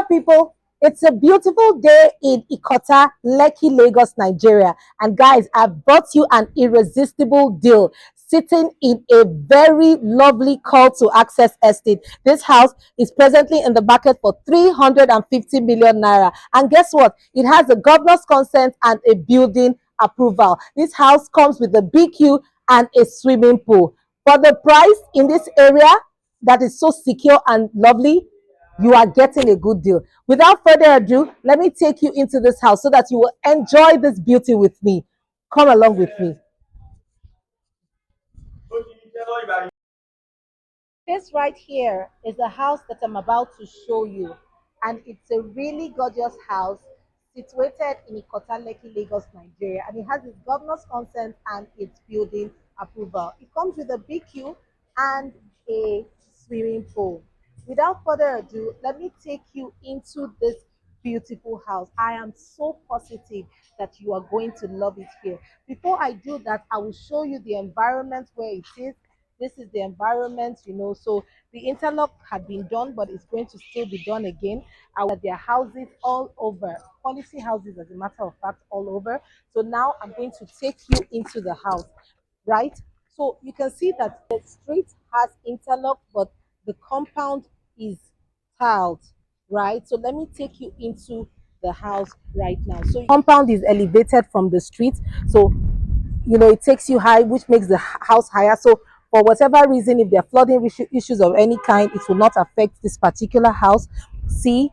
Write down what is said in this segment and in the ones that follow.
people, it's a beautiful day in Ikota, Lekki, Lagos, Nigeria. And guys, I've brought you an irresistible deal sitting in a very lovely call to access estate. This house is presently in the market for 350 million naira. And guess what? It has a governor's consent and a building approval. This house comes with a BQ and a swimming pool. For the price in this area that is so secure and lovely, you are getting a good deal. Without further ado, let me take you into this house so that you will enjoy this beauty with me. Come along with me. This right here is the house that I'm about to show you, and it's a really gorgeous house situated in Ikota, Lekki, Lagos, Nigeria, and it has its governor's consent and its building approval. It comes with a BQ and a swimming pool. Without further ado, let me take you into this beautiful house. I am so positive that you are going to love it here. Before I do that, I will show you the environment where it is. This is the environment, so the interlock had been done, but it's going to still be done again. There are houses all over, quality houses as a matter of fact, all over. So now I'm going to take you into the house, right? So you can see that the street has interlock, but the compound is tiled, right? So let me take you into the house right now. So compound is elevated from the street, so it takes you high, which makes the house higher. So for whatever reason, if there are flooding issues of any kind, it will not affect this particular house. See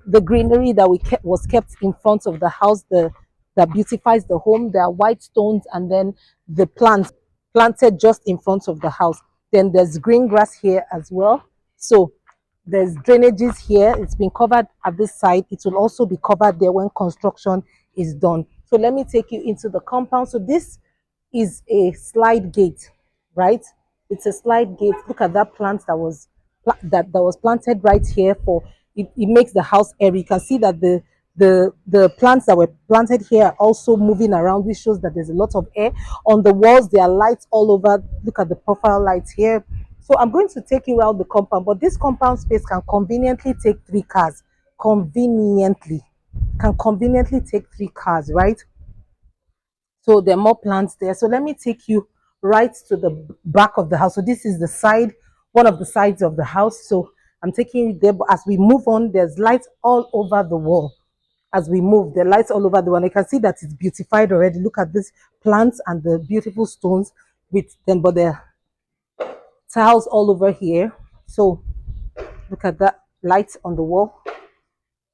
the greenery that was kept in front of the house, that beautifies the home. There are white stones, and then the plants planted just in front of the house. Then there's green grass here as well. So there's drainages here. It's been covered at this side. It will also be covered there when construction is done. So let me take you into the compound. So this is a slide gate, right? It's a slide gate. Look at that plant that was planted right here. For it makes the house airy. You can see that the plants that were planted here are also moving around, which shows that there's a lot of air. On the walls, there are lights all over. Look at the profile lights here. So I'm going to take you around the compound, but this compound space can conveniently take 3 cars. Conveniently take 3 cars, right? So there are more plants there. So let me take you right to the back of the house. So this is the side, one of the sides of the house. So I'm taking you there, but as we move on, there's lights all over the wall. As we move, there are lights all over the wall. You can see that it's beautified already. Look at these plants and the beautiful stones with them, but there are tiles all over here. So look at that light on the wall.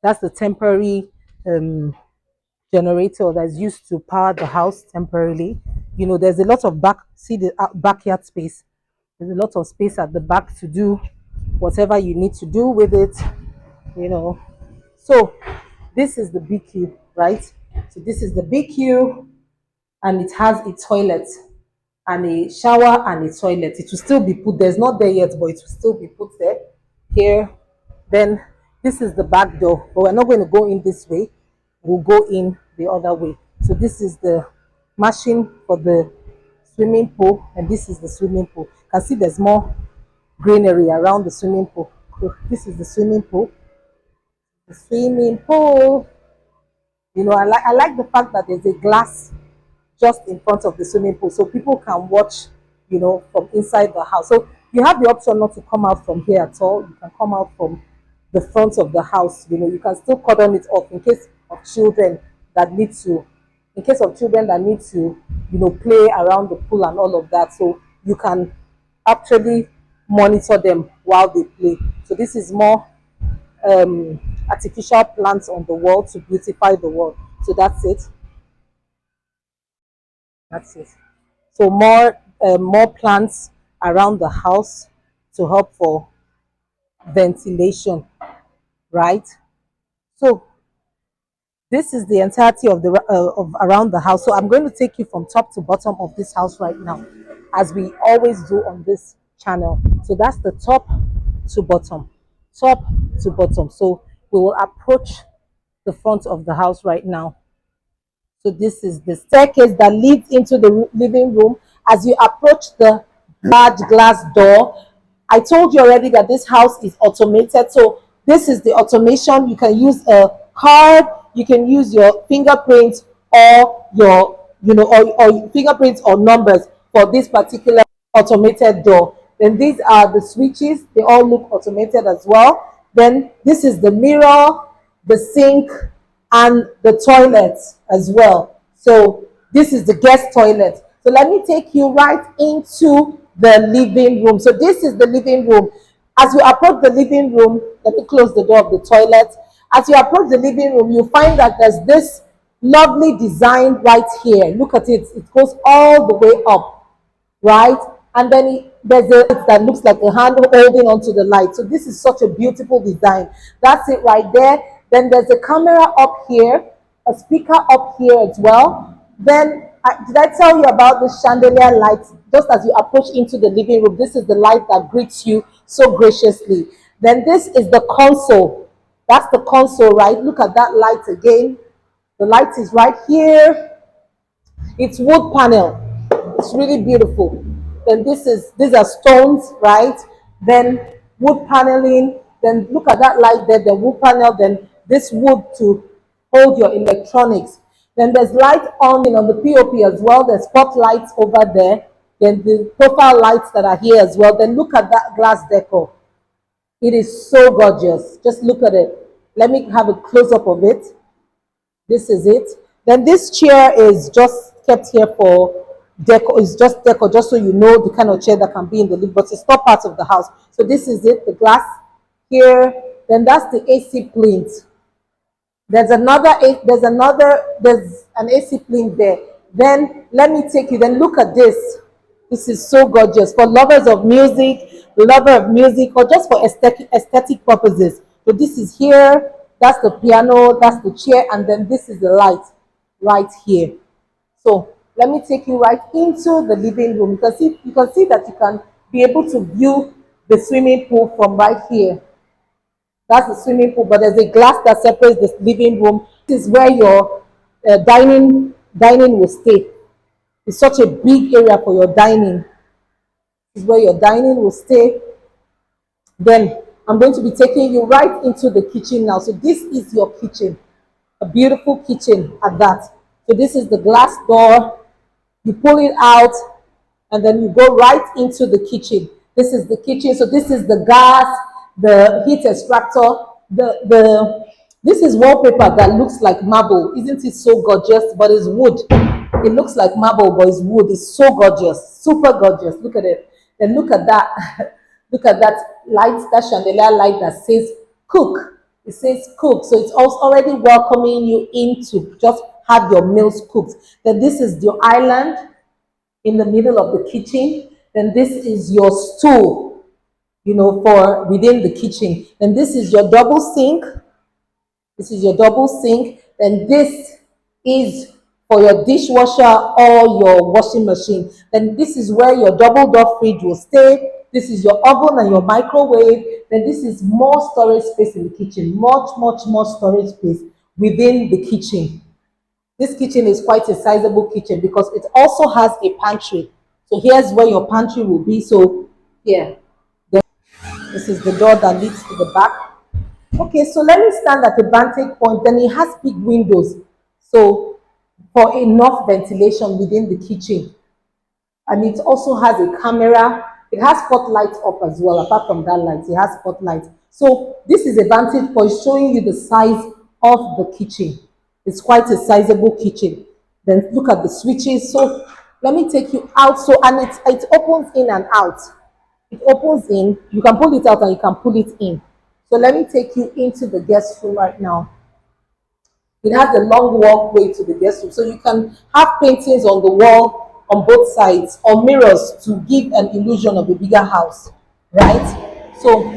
That's the temporary generator that's used to power the house temporarily. There's a lot of backyard space. There's a lot of space at the back to do whatever you need to do with it. So this is the BQ, right? So this is the BQ, and it has a toilet and a shower and a toilet. It will still be put, there's not there yet, but it will still be put there. Here, then this is the back door, but we're not going to go in this way. We'll go in the other way. So this is the machine for the swimming pool, and this is the swimming pool. You can see there's more greenery around the swimming pool. So this is the swimming pool. The swimming pool. I like the fact that there's a glass just in front of the swimming pool, so people can watch, from inside the house. So you have the option not to come out from here at all. You can come out from the front of the house. You can still cordon it off in case of children that need to, play around the pool and all of that. So you can actually monitor them while they play. So this is more artificial plants on the wall to beautify the wall. So that's it. So more plants around the house to help for ventilation, right? So this is the entirety of around the house. So I'm going to take you from top to bottom of this house right now, as we always do on this channel. So that's the top to bottom. So we will approach the front of the house right now. So this is the staircase that leads into the living room. As you approach the large glass door, I told you already that this house is automated. So This is the automation. You can use a card, you can use your fingerprints or your, or fingerprints or numbers for this particular automated door. Then these are the switches. They all look automated as well. Then this is the mirror, the sink, and the toilet as well. So this is the guest toilet. So let me take you right into the living room. So this is the living room. As you approach the living room, let me close the door of the toilet. As you approach the living room, you find that there's this lovely design right here. Look at it. It goes all the way up, right? And then there's a light that looks like a hand holding onto the light. So this is such a beautiful design. That's it right there. Then there's a camera up here, a speaker up here as well. Then did I tell you about the chandelier lights? Just as you approach into the living room, this is the light that greets you so graciously. Then this is the console. That's the console, right? Look at that light again. The light is right here. It's wood panel. It's really beautiful. Then these are stones, right? Then wood paneling. Then look at that light there, the wood panel. Then this wood to hold your electronics. Then there's light on the POP as well. There's spotlights over there. Then the profile lights that are here as well. Then look at that glass decor. It is so gorgeous. Just look at it. Let me have a close-up of it. This is it. Then this chair is just kept here for deco. It's just deco, just so you know the kind of chair that can be in the living, but it's not part of the house. So this is it, the glass here. Then that's the AC plinth. There's an AC plinth there. Then let me take you, then look at this. This is so gorgeous for lovers of music, or just for aesthetic purposes. So this is here, that's the piano, that's the chair, and then this is the light right here. So let me take you right into the living room. You can see that you can be able to view the swimming pool from right here. That's the swimming pool, but there's a glass that separates the living room. This is where your dining will stay. It's such a big area for your dining. This is where your dining will stay. Then I'm going to be taking you right into the kitchen now. So this is your kitchen, a beautiful kitchen at that. So this is the glass door. You pull it out and then you go right into the kitchen. This is the kitchen. So this is the gas, the heat extractor. This is wallpaper that looks like marble. Isn't it so gorgeous? But it's wood. It looks like marble, but it's wood. It's so gorgeous, super gorgeous. Look at it. Then look at that. Look at that light, that chandelier light that says cook. It says cook. So it's also already welcoming you in to just have your meals cooked. Then this is your island in the middle of the kitchen. Then this is your stool, for within the kitchen. Then this is your double sink. This is your double sink. Then this is for your dishwasher or your washing machine. Then this is where your double door fridge will stay. This is your oven and your microwave. Then this is more storage space in the kitchen. Much more storage space within the kitchen. This kitchen is quite a sizable kitchen because it also has a pantry. So here's where your pantry will be. So here, this is the door that leads to the back. Okay, so let me stand at the vantage point. Then it has big windows. So for enough ventilation within the kitchen. And it also has a camera. It has spotlights up as well. Apart from that light, it has spotlights. So this is a vantage point showing you the size of the kitchen. It's quite a sizable kitchen. Then look at the switches. So let me take you out. So, and it opens in and out. It opens in. You can pull it out and you can pull it in. So let me take you into the guest room right now. It has a long walkway to the guest room. So you can have paintings on the wall on both sides or mirrors to give an illusion of a bigger house, right? So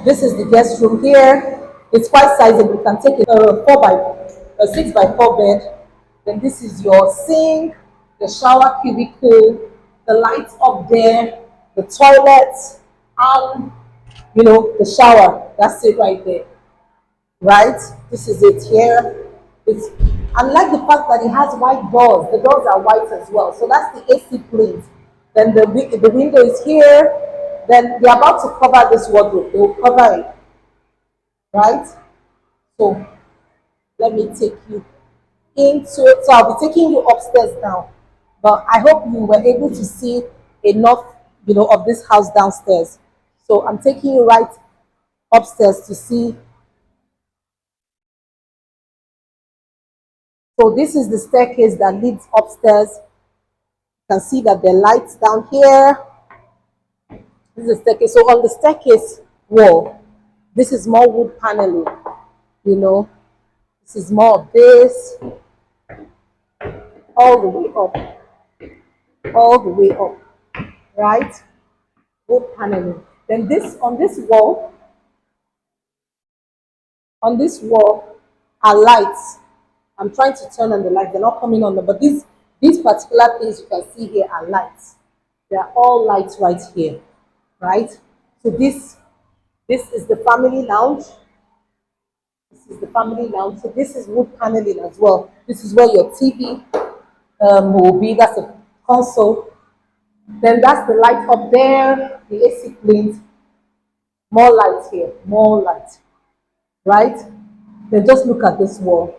this is the guest room here. It's quite sizable. You can take a 6x4 bed. Then this is your sink, the shower cubicle, the lights up there, the toilet, and the shower. That's it right there. Right? This is it here. I like the fact that it has white doors. The doors are white as well. So that's the AC plate. Then the window is here. Then they're about to cover this wardrobe. They will cover it. right? So let me take you into, so I'll be taking you upstairs now. But I hope you were able to see enough, of this house downstairs. So I'm taking you right upstairs to see. So this is the staircase that leads upstairs. You can see that there are lights down here. This is the staircase. So on the staircase wall, this is more wood paneling, you know. This is more of this all the way up, all the way up, right? Wood paneling. Then this on this wall are lights. I'm trying to turn on the lights. They're not coming on, but these particular things you can see here are lights. They are all lights right here, right? So this is the family lounge. This is the family lounge. So this is wood paneling as well. This is where your TV will be. That's a console. Then that's the light up there. The AC planes. More lights here. More lights, right? Then just look at this wall.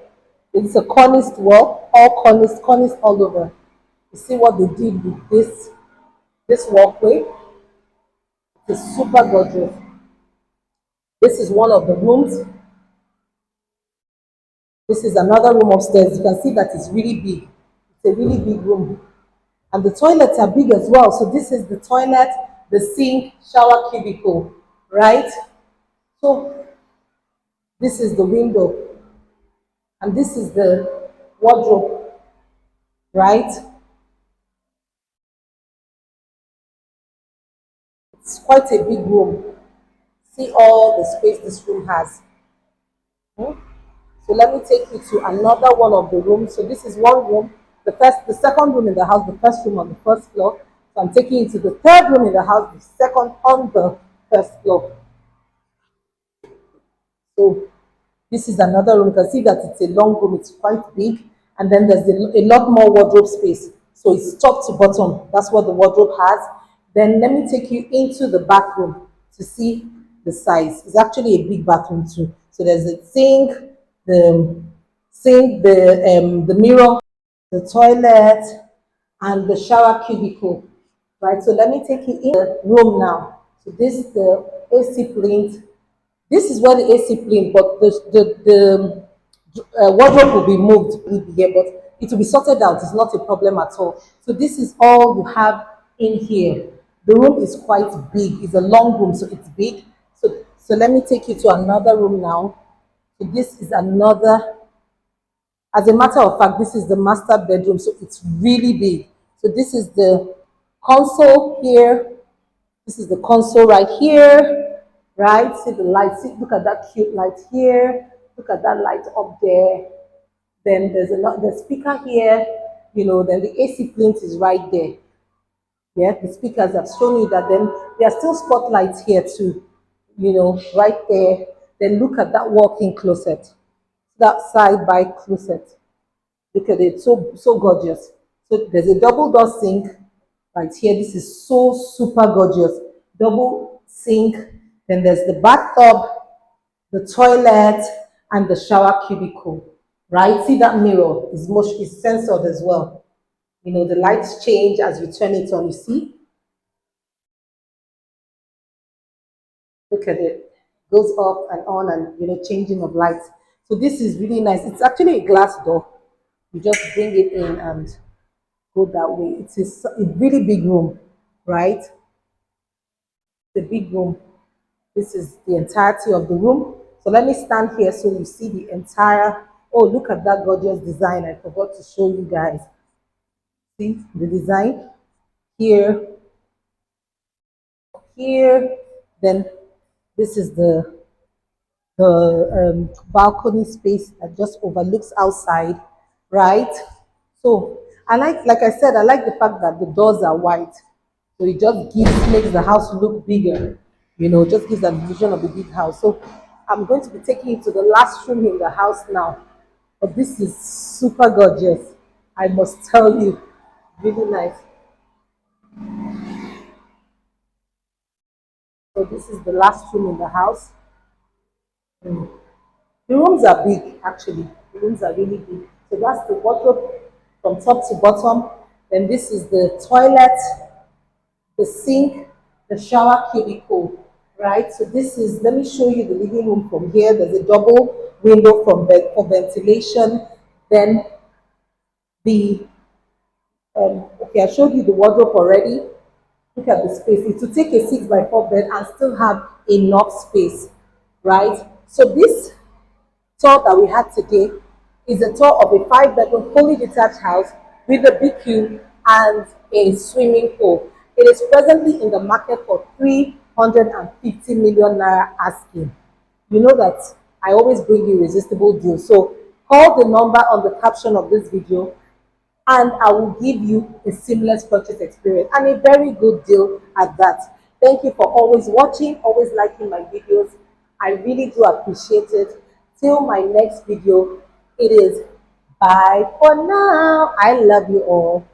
It's a corniced wall, all cornice all over. You see what they did with this walkway? It's super gorgeous. This is one of the rooms. This is another room upstairs. You can see that it's really big. It's a really big room. And the toilets are big as well. So this is the toilet, the sink, shower cubicle, right? So this is the window. And this is the wardrobe, right? It's quite a big room. See all the space this room has. Hmm? So let me take you to another one of the rooms. So this is one room, the second room in the house, the first room on the first floor. So I'm taking you to the third room in the house, the second on the first floor. So this is another room. You can see that it's a long room. It's quite big, and then there's a lot more wardrobe space. So it's top to bottom. That's what the wardrobe has. Then let me take you into the bathroom to see the size. It's actually a big bathroom too. So there's a the sink, the mirror, the toilet, and the shower cubicle. Right. So let me take you in the room now. So this is the AC plane. This is where the AC plane, but the wardrobe will be moved, will be here, but it will be sorted out. It's not a problem at all. So this is all you have in here. The room is quite big. It's a long room, so it's big. So let me take you to another room now. So this is another. As a matter of fact, this is the master bedroom, so it's really big. So this is the console here. This is the console right here, right? See the light. See, look at that cute light here. Look at that light up there. Then there's the speaker here. Then the AC plant is right there. Yeah, the speakers have shown you that. Then there are still spotlights here too. Right there. Then look at that walk-in closet. That side by closet. Look at it, so gorgeous. So there's a double door sink right here. This is so super gorgeous. Double sink. Then there's the bathtub, the toilet, and the shower cubicle. Right? See that mirror is censored as well. The lights change as you turn it on. You see? Look at it. Goes off and on, and changing of lights. So this is really nice. It's actually a glass door. You just bring it in and go that way. It's a really big room, right? The big room. This is the entirety of the room. So let me stand here so you see the entire. Oh, look at that gorgeous design. I forgot to show you guys. See the design here, here. Then this is the balcony space that just overlooks outside, right? So like I said, I like the fact that the doors are white. So it just makes the house look bigger, just gives an illusion of a big house. So I'm going to be taking you to the last room in the house now. But this is super gorgeous. I must tell you, really nice. So this is the last room in the house. The rooms are big, actually. The rooms are really big. So that's the wardrobe from top to bottom. Then this is the toilet, the sink, the shower cubicle, right? So this is, let me show you the living room from here. There's a double window for ventilation. Then the, okay, I showed you the wardrobe already. Look at the space. It will take a 6 by 4 bed and still have enough space, right? So this tour that we had today is a tour of a 5 bedroom, fully detached house with a BQ and a swimming pool. It is presently in the market for 350 million naira asking. You know that I always bring you irresistible deals. So call the number on the caption of this video and I will give you a seamless purchase experience and a very good deal at that. Thank you for always watching, always liking my videos. I really do appreciate it. Till my next video, it is bye for now. I love you all.